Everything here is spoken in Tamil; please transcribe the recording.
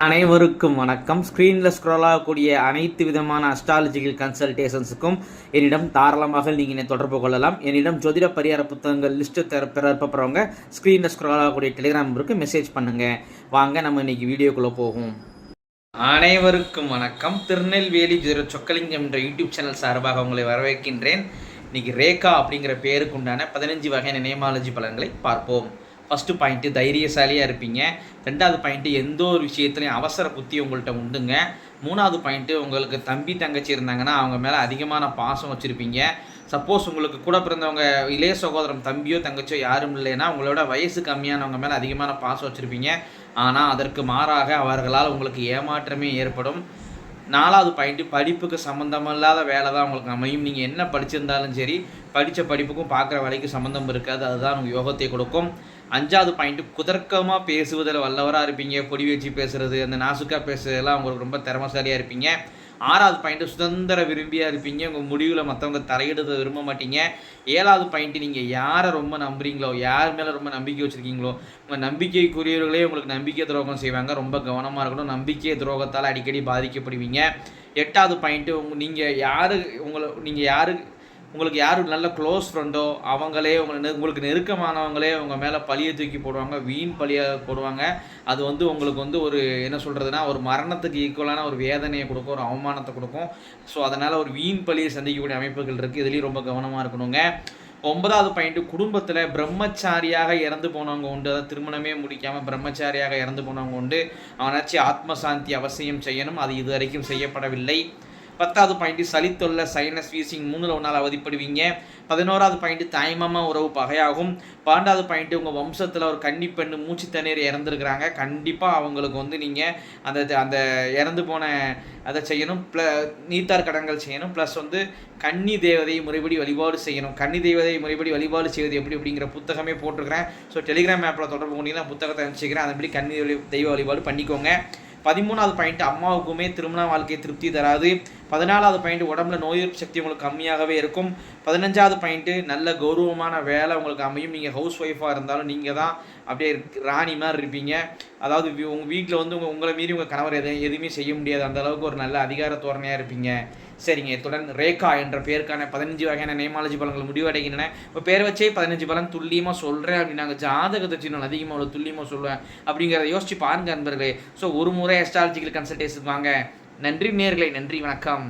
அனைவருக்கும் வணக்கம். ஸ்க்ரீனில் ஸ்க்ரோல் ஆகக்கூடிய அனைத்து விதமான அஸ்ட்ராலஜிக்கல் கன்சல்டேஷன்ஸுக்கும் என்னிடம் தாராளமாக நீங்கள் தொடர்பு கொள்ளலாம். என்னிடம் ஜோதிட பரிகார புத்தகங்கள் லிஸ்ட்டு பெறப்படுறவங்க ஸ்க்ரீனில் ஸ்க்ரோல் ஆகக்கூடிய டெலிகிராம் நம்பருக்கு மெசேஜ் பண்ணுங்கள். வாங்க நம்ம இன்றைக்கி வீடியோக்குள்ளே போகும். அனைவருக்கும் வணக்கம். திருநெல்வேலி ஜோதிட சொக்கலிங்கம் என்ற யூடியூப் சேனல் சார்பாக உங்களை வரவேற்கின்றேன். இன்றைக்கி ரேகா அப்படிங்கிற பேருக்கு உண்டான 15 வகையான நேமாலஜி பலன்களை பார்ப்போம். ஃபஸ்ட்டு பாயிண்ட்டு தைரியசாலியாக இருப்பீங்க. ரெண்டாவது பாயிண்ட்டு எந்த ஒரு விஷயத்துலையும் அவசர புத்தி உங்கள்கிட்ட உண்டுங்க. மூணாவது பாயிண்ட்டு உங்களுக்கு தம்பி தங்கச்சி இருந்தாங்கன்னா அவங்க மேலே அதிகமான பாசம் வச்சுருப்பீங்க. சப்போஸ் உங்களுக்கு கூட பிறந்தவங்க இளைய சகோதரம் தம்பியோ தங்கச்சியோ யாரும் இல்லைன்னா உங்களோட வயசு கம்மியானவங்க மேலே அதிகமான பாசம் வச்சுருப்பீங்க. ஆனால் அதற்கு மாறாக அவர்களால் உங்களுக்கு ஏமாற்றமே ஏற்படும். நாலாவது பாயிண்ட்டு படிப்புக்கு சம்மந்தமில்லாத வேலை தான் உங்களுக்கு அமையும். நீங்கள் என்ன படிச்சிருந்தாலும் சரி, படித்த படிப்புக்கும் பார்க்குற வேலைக்கும் சம்மந்தம் இருக்காது. அதுதான் உங்களுக்கு யோகத்தை கொடுக்கும். அஞ்சாவது பாயிண்ட்டு குதர்க்கமாக பேசுவதில் வல்லவராக இருப்பீங்க. பொடி வச்சு பேசுகிறது, அந்த நாசுக்காக பேசுறதெல்லாம் உங்களுக்கு ரொம்ப திறமசாலியாக இருப்பீங்க. ஆறாவது பாயிண்ட்டு சுதந்திர விரும்பியாக இருப்பீங்க. உங்கள் முடிவில் மற்றவங்க தலையிடுறதை விரும்ப மாட்டீங்க. ஏழாவது பாயிண்ட்டு நீங்கள் யாரை ரொம்ப நம்புறீங்களோ, யார் மேலே ரொம்ப நம்பிக்கை வச்சுருக்கீங்களோ, உங்கள் நம்பிக்கைக்குரியவர்களே உங்களுக்கு நம்பிக்கை துரோகம் செய்வாங்க. ரொம்ப கவனமாக இருக்கணும். நம்பிக்கை துரோகத்தால் அடிக்கடி பாதிக்கப்படுவீங்க. எட்டாவது பாயிண்ட்டு உங்களுக்கு யார் நல்ல க்ளோஸ் ஃப்ரெண்டோ அவங்களே உங்களுக்கு நெருக்கமானவங்களே உங்கள் மேலே பழியை தூக்கி போடுவாங்க, வீண் பழியாக போடுவாங்க. அது உங்களுக்கு ஒரு என்ன சொல்கிறதுனா ஒரு மரணத்துக்கு ஈக்குவலான ஒரு வேதனையை கொடுக்கும், ஒரு அவமானத்தை கொடுக்கும். ஸோ அதனால் ஒரு வீண் பழியை சந்திக்கக்கூடிய அமைப்புகள் இருக்குது. இதுலேயும் ரொம்ப கவனமாக இருக்கணுங்க. 9வது பாயிண்ட்டு குடும்பத்தில் பிரம்மச்சாரியாக இறந்து போனவங்க உண்டு. அதாவது திருமணமே முடிக்காமல் பிரம்மச்சாரியாக இறந்து போனவங்க உண்டு. அவனாச்சு ஆத்மசாந்தி அவசியம் செய்யணும். அது இது வரைக்கும் செய்யப்படவில்லை. 10வது பாயிண்ட்டு சளித்தொல்லை, சைனஸ், வீசிங் 3ல் 1 அவதிப்படுவீங்க. 11வது பாயிண்ட்டு தாய்மாமா உறவு பகையாகும். 12வது பாயிண்ட்டு உங்கள் வம்சத்தில் ஒரு கன்னி பெண்ணு மூச்சு தண்ணீர் இறந்துருக்குறாங்க. கண்டிப்பாக அவங்களுக்கு நீங்கள் அந்த இறந்து போன அதை செய்யணும். நீத்தார் கடன்கள் செய்யணும். ப்ளஸ் கன்னி தேவதையை முறைப்படி வழிபாடு செய்யணும். கன்னி தேவதையை முறைப்படி வழிபாடு செய்வது எப்படி அப்படிங்கிற புத்தகமே போட்டிருக்கிறேன். ஸோ டெலிகிராம் ஆப்பில் தொடர்பு கொண்டீங்கன்னா புத்தகத்தை அனுப்பிச்சிக்கிறேன். அதன்படி கன்னி தெய்வ வழிபாடு பண்ணிக்கோங்க. 13வது பாயிண்ட் அம்மாவுக்குமே திருமண வாழ்க்கை திருப்தி தராது. 14வது பாயிண்ட் உடம்புல நோய் எதிர்ப்பு சக்தி உங்களுக்கு கம்மியாகவே இருக்கும். 15வது பாயிண்ட்டு நல்ல கௌரவமான வேலை உங்களுக்கு அமையும். நீங்கள் ஹவுஸ் ஒய்ஃபாக இருந்தாலும் நீங்கள் தான் அப்படியே ராணி மாதிரி இருப்பீங்க. அதாவது உங்கள் வீட்டில் உங்களை மீறி உங்கள் கணவர் எதுவுமே செய்ய முடியாது. அந்த அளவுக்கு ஒரு நல்ல அதிகார தோரணையாக இருப்பீங்க. சரிங்க, இத்துடன் ரேகா என்ற பேருக்கான 15 வகையான நேமாலஜி பலன்கள் முடிவடைகின்றன. இப்போ பேர் வச்சே 15 பலன் துல்லியமாக சொல்கிறேன் அப்படின்னாங்க. ஜாதகத்தை சின்ன அதிகமாக அவ்வளோ துல்லியமாக சொல்லுவேன் அப்படிங்கிறத யோசிச்சு பாருங்க நண்பர்களே. ஸோ ஒரு முறை அஸ்ட்ராலஜிக்கல் கன்சல்டேஷன் வாங்க. நன்றி நேயர்களே, நன்றி, வணக்கம்.